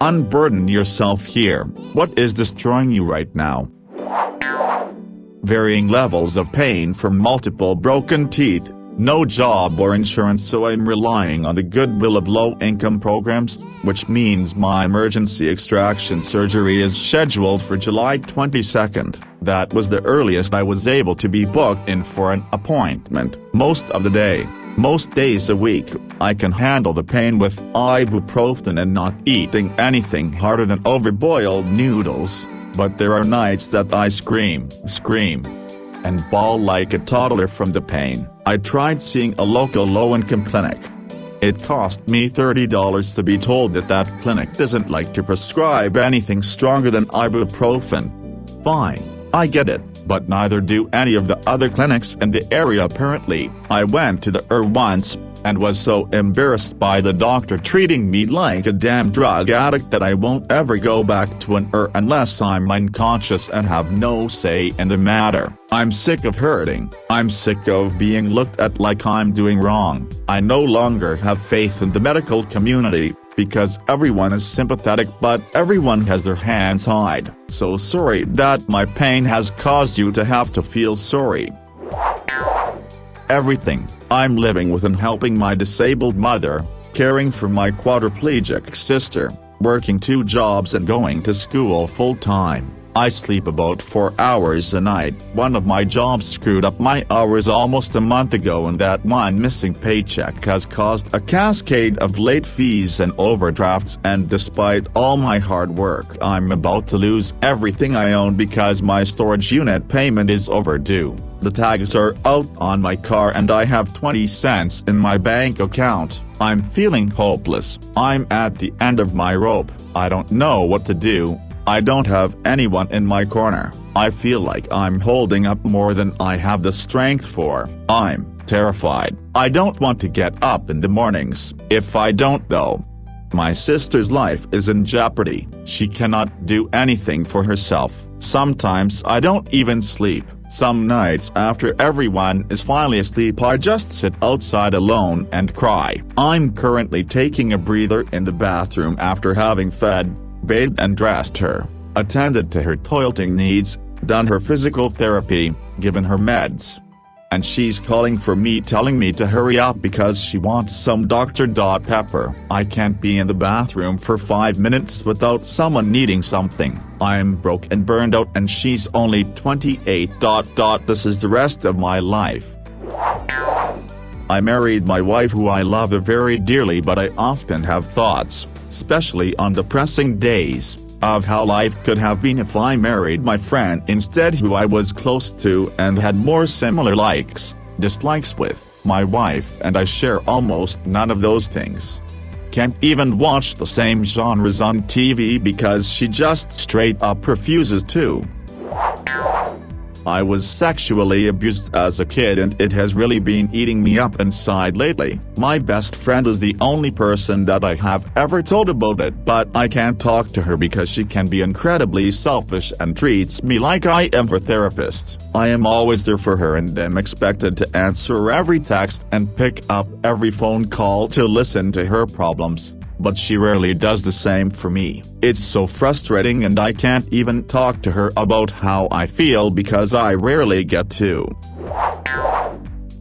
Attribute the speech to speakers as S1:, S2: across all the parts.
S1: Unburden yourself here. What is destroying you right now? Varying levels of pain from multiple broken teeth, no job or insurance, so I'm relying on the goodwill of low-income programs, which means my emergency extraction surgery is scheduled for July 22nd. That was the earliest I was able to be booked in for an appointment. Most of the day, most days a week, I can handle the pain with ibuprofen and not eating anything harder than overboiled noodles, but there are nights that I scream, and bawl like a toddler from the pain. I tried seeing a local low-income clinic. It cost me $30 to be told that that clinic doesn't like to prescribe anything stronger than ibuprofen. Fine, I get it, but neither do any of the other clinics in the area apparently. I went to the once, and was so embarrassed by the doctor treating me like a damn drug addict that I won't ever go back to an unless I'm unconscious and have no say in the matter. I'm sick of hurting. I'm sick of being looked at like I'm doing wrong. I no longer have faith in the medical community, because everyone is sympathetic but everyone has their hands tied. So sorry that my pain has caused you to have to feel sorry. Everything. I'm living with and helping my disabled mother, caring for my quadriplegic sister, working 2 jobs and going to school full-time. I sleep about 4 hours a night. One of my jobs screwed up my hours almost a month ago, and that one missing paycheck has caused a cascade of late fees and overdrafts, and despite all my hard work, I'm about to lose everything I own because my storage unit payment is overdue. The tags are out on my car and I have 20 cents in my bank account. I'm feeling hopeless. I'm at the end of my rope. I don't know what to do. I don't have anyone in my corner. I feel like I'm holding up more than I have the strength for. I'm terrified. I don't want to get up in the mornings. If I don't though, my sister's life is in jeopardy. She cannot do anything for herself. Sometimes I don't even sleep. Some nights after everyone is finally asleep I just sit outside alone and cry. I'm currently taking a breather in the bathroom after having fed, bathed and dressed her, attended to her toileting needs, done her physical therapy, given her meds. And she's calling for me, telling me to hurry up because she wants some Dr. Pepper. I can't be in the bathroom for 5 minutes without someone needing something. I'm broke and burned out and she's only 28. This is the rest of my life. I married my wife who I love very dearly, but I often have thoughts, especially on depressing days, of how life could have been if I married my friend instead, who I was close to and had more similar likes, dislikes with. My wife and I share almost none of those things. Can't even watch the same genres on TV because she just straight up refuses to. I was sexually abused as a kid and it has really been eating me up inside lately. My best friend is the only person that I have ever told about it, but I can't talk to her because she can be incredibly selfish and treats me like I am her therapist. I am always there for her and am expected to answer every text and pick up every phone call to listen to her problems, but she rarely does the same for me. It's so frustrating and I can't even talk to her about how I feel because I rarely get to.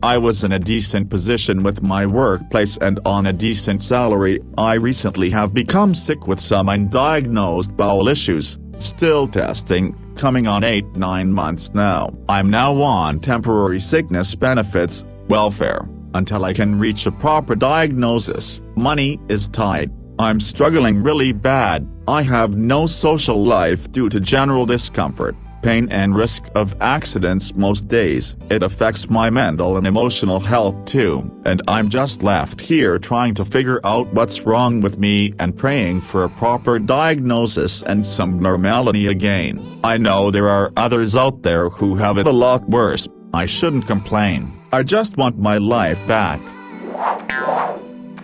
S1: I was in a decent position with my workplace and on a decent salary. I recently have become sick with some undiagnosed bowel issues, still testing, coming on 8-9 months now. I'm now on temporary sickness benefits, welfare, until I can reach a proper diagnosis. Money is tight. I'm struggling really bad. I have no social life due to general discomfort, pain and risk of accidents most days. It affects my mental and emotional health too, and I'm just left here trying to figure out what's wrong with me and praying for a proper diagnosis and some normality again. I know there are others out there who have it a lot worse. I shouldn't complain. I just want my life back.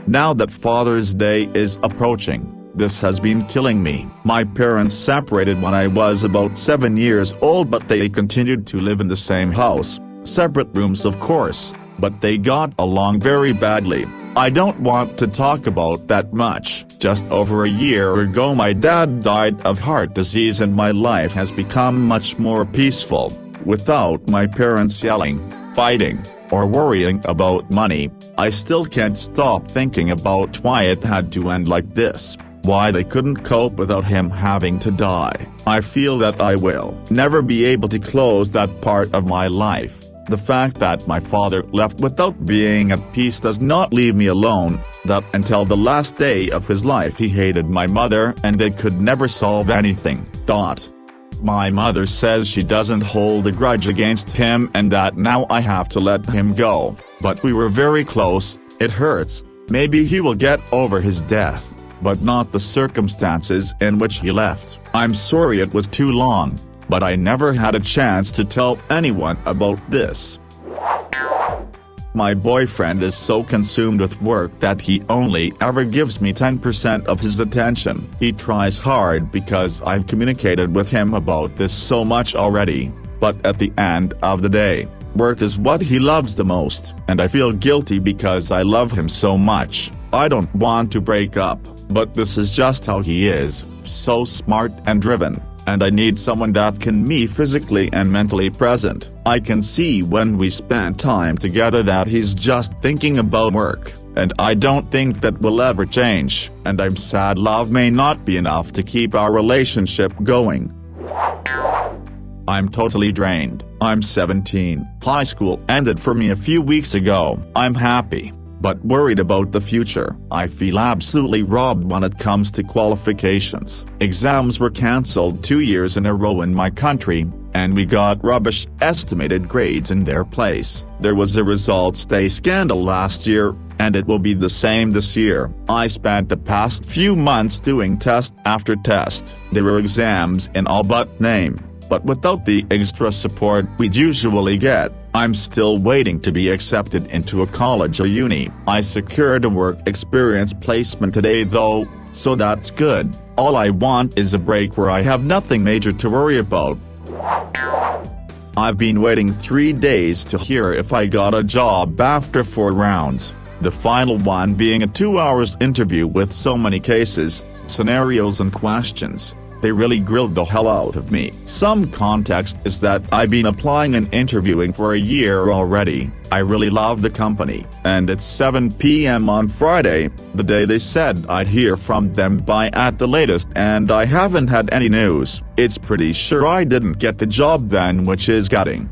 S1: Now that Father's Day is approaching, this has been killing me. My parents separated when I was about 7 years old, but they continued to live in the same house, separate rooms of course, but they got along very badly. I don't want to talk about that much. Just over a year ago my dad died of heart disease and my life has become much more peaceful, without my parents yelling, fighting, or worrying about money. I still can't stop thinking about why it had to end like this, why they couldn't cope without him having to die. I feel that I will never be able to close that part of my life. The fact that my father left without being at peace does not leave me alone, that until the last day of his life he hated my mother and they could never solve anything. My mother says she doesn't hold a grudge against him and that now I have to let him go, but we were very close. It hurts. Maybe he will get over his death, but not the circumstances in which he left. I'm sorry it was too long, but I never had a chance to tell anyone about this. My boyfriend is so consumed with work that he only ever gives me 10% of his attention. He tries hard because I've communicated with him about this so much already, but at the end of the day, work is what he loves the most, and I feel guilty because I love him so much. I don't want to break up, but this is just how he is, so smart and driven. And I need someone that can be physically and mentally present. I can see when we spend time together that he's just thinking about work, and I don't think that will ever change, and I'm sad love may not be enough to keep our relationship going. I'm totally drained. I'm 17. High school ended for me a few weeks ago. I'm happy, but worried about the future. I feel absolutely robbed when it comes to qualifications. Exams were cancelled 2 years in a row in my country, and we got rubbish estimated grades in their place. There was a results day scandal last year, and it will be the same this year. I spent the past few months doing test after test. There were exams in all but name, but without the extra support we'd usually get. I'm still waiting to be accepted into a college or uni. I secured a work experience placement today though, so that's good. All I want is a break where I have nothing major to worry about. I've been waiting 3 days to hear if I got a job after 4 rounds, the final one being a 2-hour interview with so many cases, scenarios and questions. They really grilled the hell out of me. Some context is that I've been applying and interviewing for a year already. I really love the company, and it's 7 p.m. on Friday, the day they said I'd hear from them by at the latest, and I haven't had any news. It's pretty sure I didn't get the job then, which is gutting.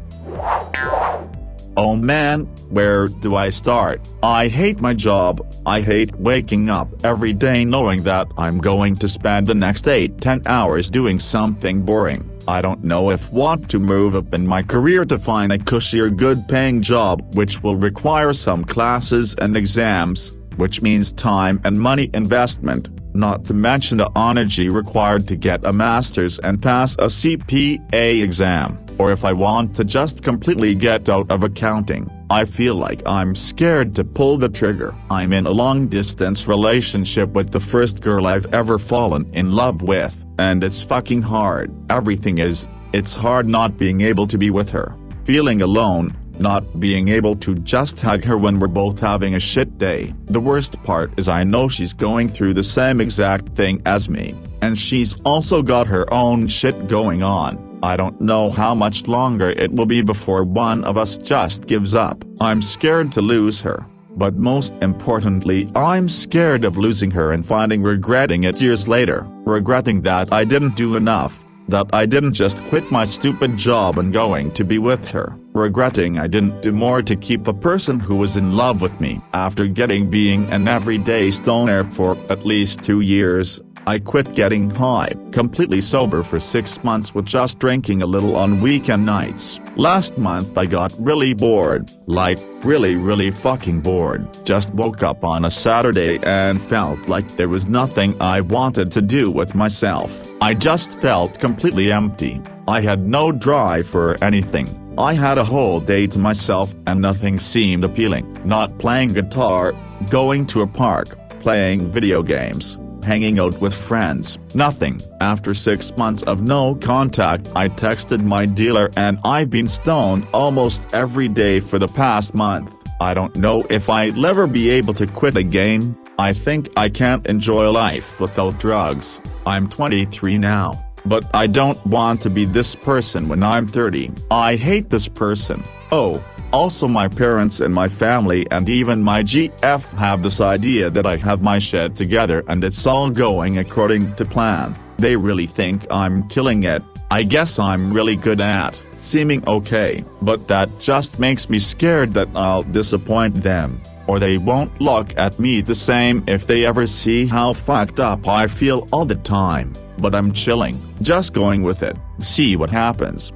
S1: Oh man, where do I start? I hate my job. I hate waking up every day knowing that I'm going to spend the next 8-10 hours doing something boring. I don't know if want to move up in my career to find a cushier good-paying job which will require some classes and exams, which means time and money investment, not to mention the energy required to get a master's and pass a CPA exam. Or if I want to just completely get out of accounting. I feel like I'm scared to pull the trigger. I'm in a long-distance relationship with the first girl I've ever fallen in love with, and it's fucking hard. Everything is. It's hard not being able to be with her, feeling alone, not being able to just hug her when we're both having a shit day. The worst part is I know she's going through the same exact thing as me, and she's also got her own shit going on. I don't know how much longer it will be before one of us just gives up. I'm scared to lose her, but most importantly I'm scared of losing her and regretting it years later, regretting that I didn't do enough, that I didn't just quit my stupid job and going to be with her, regretting I didn't do more to keep the person who was in love with me. After being an everyday stoner for at least 2 years, I quit getting high, completely sober for 6 months with just drinking a little on weekend nights. Last month I got really bored, like really fucking bored. Just woke up on a Saturday and felt like there was nothing I wanted to do with myself. I just felt completely empty. I had no drive for anything. I had a whole day to myself and nothing seemed appealing. Not playing guitar, going to a park, playing video games, hanging out with friends, nothing. After 6 months of no contact I texted my dealer and I've been stoned almost every day for the past month. I don't know if I'll ever be able to quit again. I think I can't enjoy life without drugs. I'm 23 now, but I don't want to be this person when I'm 30. I hate this person. Oh, also my parents and my family and even my GF have this idea that I have my shit together and it's all going according to plan. They really think I'm killing it. I guess I'm really good at seeming okay, but that just makes me scared that I'll disappoint them, or they won't look at me the same if they ever see how fucked up I feel all the time. But I'm chilling, just going with it, see what happens.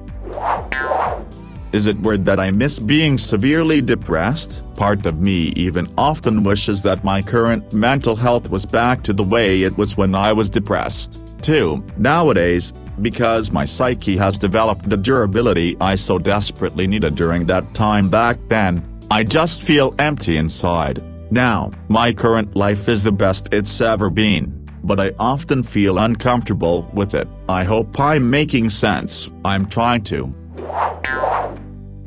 S1: Is it weird that I miss being severely depressed? Part of me even often wishes that my current mental health was back to the way it was when I was depressed, too. Nowadays, because my psyche has developed the durability I so desperately needed during that time back then, I just feel empty inside. Now, my current life is the best it's ever been, but I often feel uncomfortable with it. I hope I'm making sense. I'm trying to.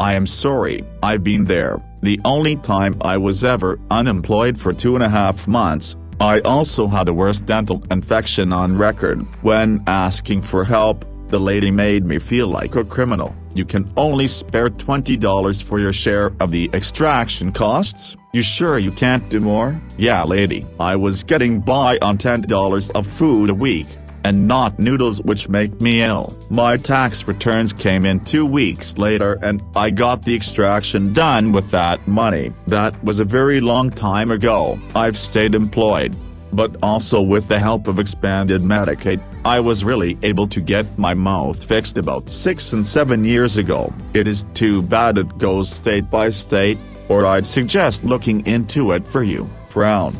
S1: I am sorry, I've been there. The only time I was ever unemployed for 2.5 months, I also had a worst dental infection on record. When asking for help, the lady made me feel like a criminal. You can only spare $20 for your share of the extraction costs? You sure you can't do more? Yeah, lady, I was getting by on $10 of food a week, and not noodles, which make me ill. My tax returns came in 2 weeks later and I got the extraction done with that money. That was a very long time ago. I've stayed employed, but also with the help of expanded Medicaid, I was really able to get my mouth fixed about 6 and 7 years ago. It is too bad it goes state by state, or I'd suggest looking into it for you. Frown.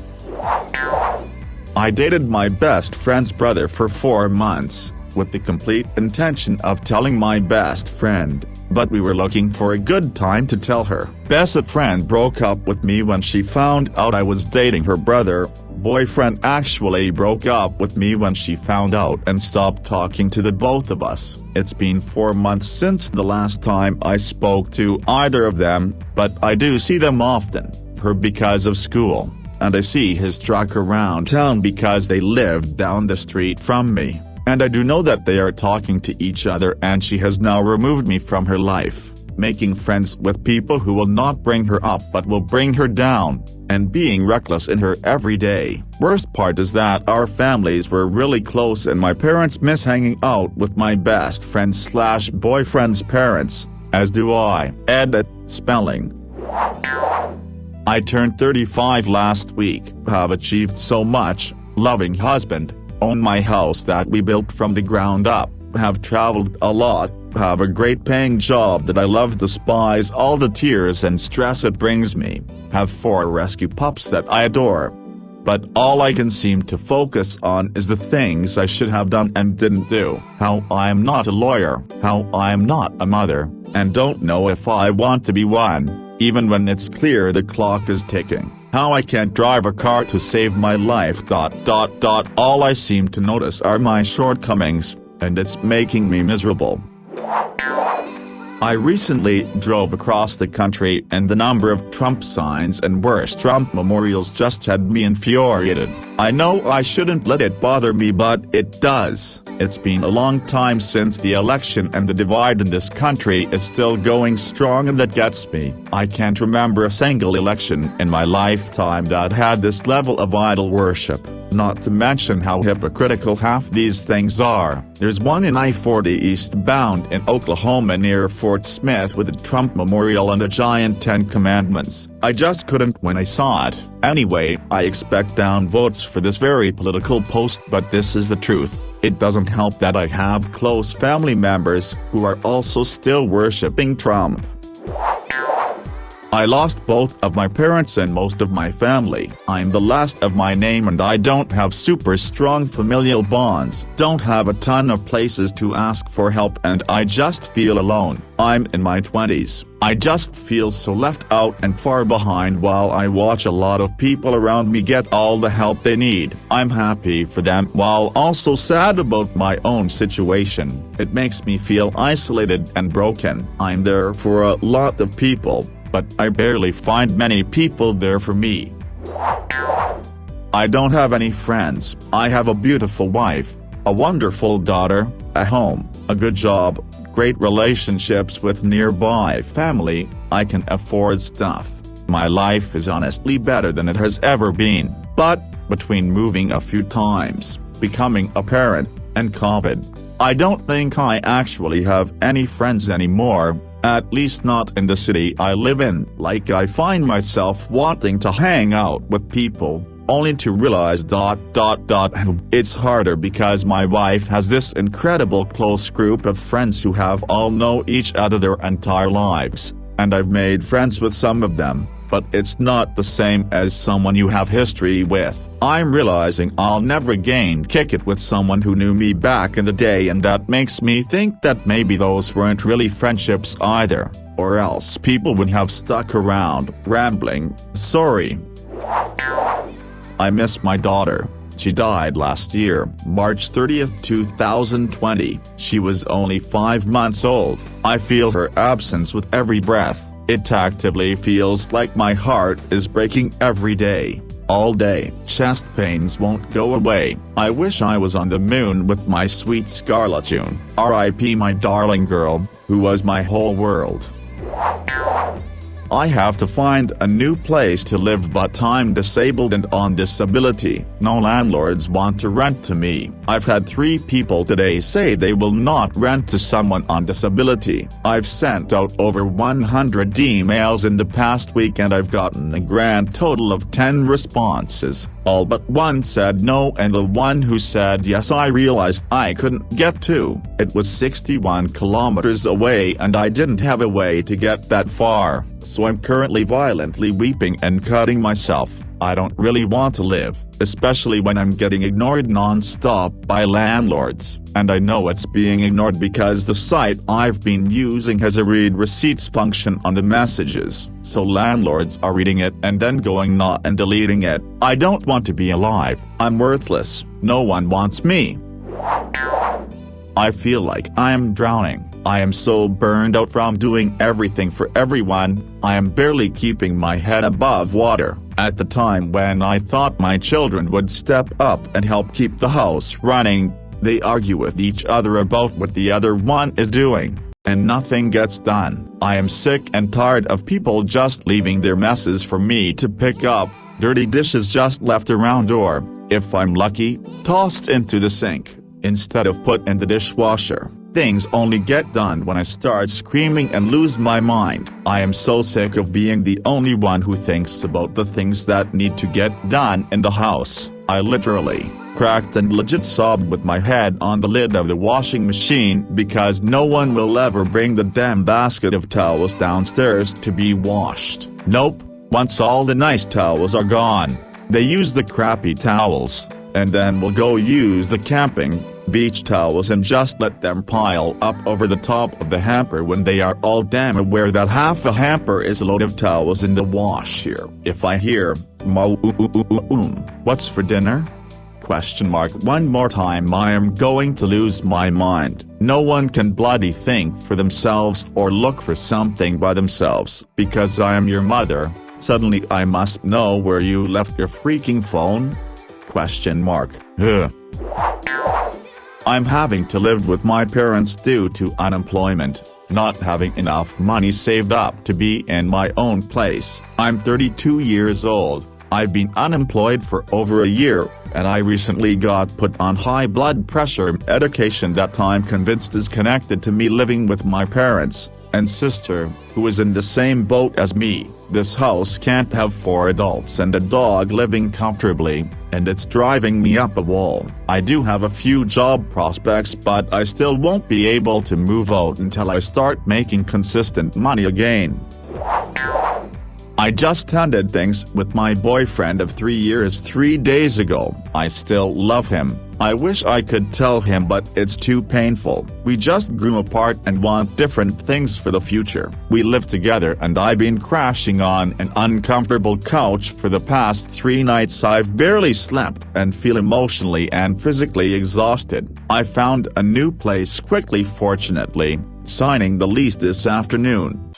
S1: I dated my best friend's brother for 4 months, with the complete intention of telling my best friend, but we were looking for a good time to tell her. Best friend broke up with me when she found out I was dating her brother. Boyfriend actually broke up with me when she found out and stopped talking to the both of us. It's been 4 months since the last time I spoke to either of them, but I do see them often, her because of school, and I see his truck around town because they live down the street from me, and I do know that they are talking to each other, and she has now removed me from her life, making friends with people who will not bring her up but will bring her down, and being reckless in her every day. Worst part is that our families were really close and my parents miss hanging out with my best friend/boyfriend's parents, as do I. Edit, spelling. I turned 35 last week, have achieved so much, loving husband, own my house that we built from the ground up, have traveled a lot, have a great paying job that I love despite all the tears and stress it brings me, have 4 rescue pups that I adore. But all I can seem to focus on is the things I should have done and didn't do. How I am not a lawyer, how I am not a mother, and don't know if I want to be one, even when it's clear the clock is ticking. How I can't drive a car to save my life. All I seem to notice are my shortcomings, and it's making me miserable. I recently drove across the country and the number of Trump signs and worse Trump memorials just had me infuriated. I know I shouldn't let it bother me, but it does. It's been a long time since the election and the divide in this country is still going strong, and that gets me. I can't remember a single election in my lifetime that had this level of idol worship. Not to mention how hypocritical half these things are. There's one in I-40 eastbound in Oklahoma near Fort Smith with a Trump memorial and a giant 10 Commandments. I just couldn't when I saw it. Anyway, I expect down votes for this very political post, but this is the truth. It doesn't help that I have close family members who are also still worshipping Trump. I lost both of my parents and most of my family. I'm the last of my name and I don't have super strong familial bonds, don't have a ton of places to ask for help, and I just feel alone. I'm in my 20s. I just feel so left out and far behind while I watch a lot of people around me get all the help they need. I'm happy for them while also sad about my own situation. It makes me feel isolated and broken. I'm there for a lot of people, but I barely find many people there for me. I don't have any friends. I have a beautiful wife, a wonderful daughter, a home, a good job, great relationships with nearby family. I can afford stuff. My life is honestly better than it has ever been, but between moving a few times, becoming a parent, and COVID, I don't think I actually have any friends anymore, at least not in the city I live in. Like, I find myself wanting to hang out with people, only to realize it's harder because my wife has this incredible close group of friends who have all know each other their entire lives, and I've made friends with some of them, but it's not the same as someone you have history with. I'm realizing I'll never again kick it with someone who knew me back in the day, and that makes me think that maybe those weren't really friendships either, or else people would have stuck around, rambling. Sorry. I miss my daughter. She died last year, March 30th, 2020. She was only 5 months old. I feel her absence with every breath. It actively feels like my heart is breaking every day. All day. Chest pains won't go away. I wish I was on the moon with my sweet Scarlet June. R.I.P. my darling girl, who was my whole world. I have to find a new place to live, but I'm disabled and on disability. No landlords want to rent to me. I've had 3 people today say they will not rent to someone on disability. I've sent out over 100 emails in the past week and I've gotten a grand total of 10 responses. All but one said no, and the one who said yes I realized I couldn't get to. It was 61 kilometers away and I didn't have a way to get that far, so I'm currently violently weeping and cutting myself. I don't really want to live, especially when I'm getting ignored non-stop by landlords, and I know it's being ignored because the site I've been using has a read receipts function on the messages, so landlords are reading it and then going not and deleting it. I don't want to be alive. I'm worthless. No one wants me. I feel like I am drowning. I am so burned out from doing everything for everyone. I am barely keeping my head above water. At the time when I thought my children would step up and help keep the house running, they argue with each other about what the other one is doing, and nothing gets done. I am sick and tired of people just leaving their messes for me to pick up, dirty dishes just left around, or, if I'm lucky, tossed into the sink, instead of put in the dishwasher. Things only get done when I start screaming and lose my mind. I am so sick of being the only one who thinks about the things that need to get done in the house. I literally cracked and legit sobbed with my head on the lid of the washing machine because no one will ever bring the damn basket of towels downstairs to be washed. Nope. Once all the nice towels are gone, they use the crappy towels, and then we'll go use the camping beach towels and just let them pile up over the top of the hamper when they are all damn aware that half a hamper is a load of towels in the wash here. If I hear, what's for dinner? One more time I am going to lose my mind. No one can bloody think for themselves or look for something by themselves. Because I am your mother, suddenly I must know where you left your freaking phone? Ugh. I'm having to live with my parents due to unemployment, not having enough money saved up to be in my own place. I'm 32 years old. I've been unemployed for over a year, and I recently got put on high blood pressure medication that I'm convinced is connected to me living with my parents and sister, who is in the same boat as me. This house can't have 4 adults and a dog living comfortably, and it's driving me up a wall. I do have a few job prospects, but I still won't be able to move out until I start making consistent money again. I just ended things with my boyfriend of 3 years 3 days ago. I still love him. I wish I could tell him, but it's too painful. We just grew apart and want different things for the future. We live together and I've been crashing on an uncomfortable couch for the past 3 nights. I've barely slept and feel emotionally and physically exhausted. I found a new place quickly, fortunately, signing the lease this afternoon.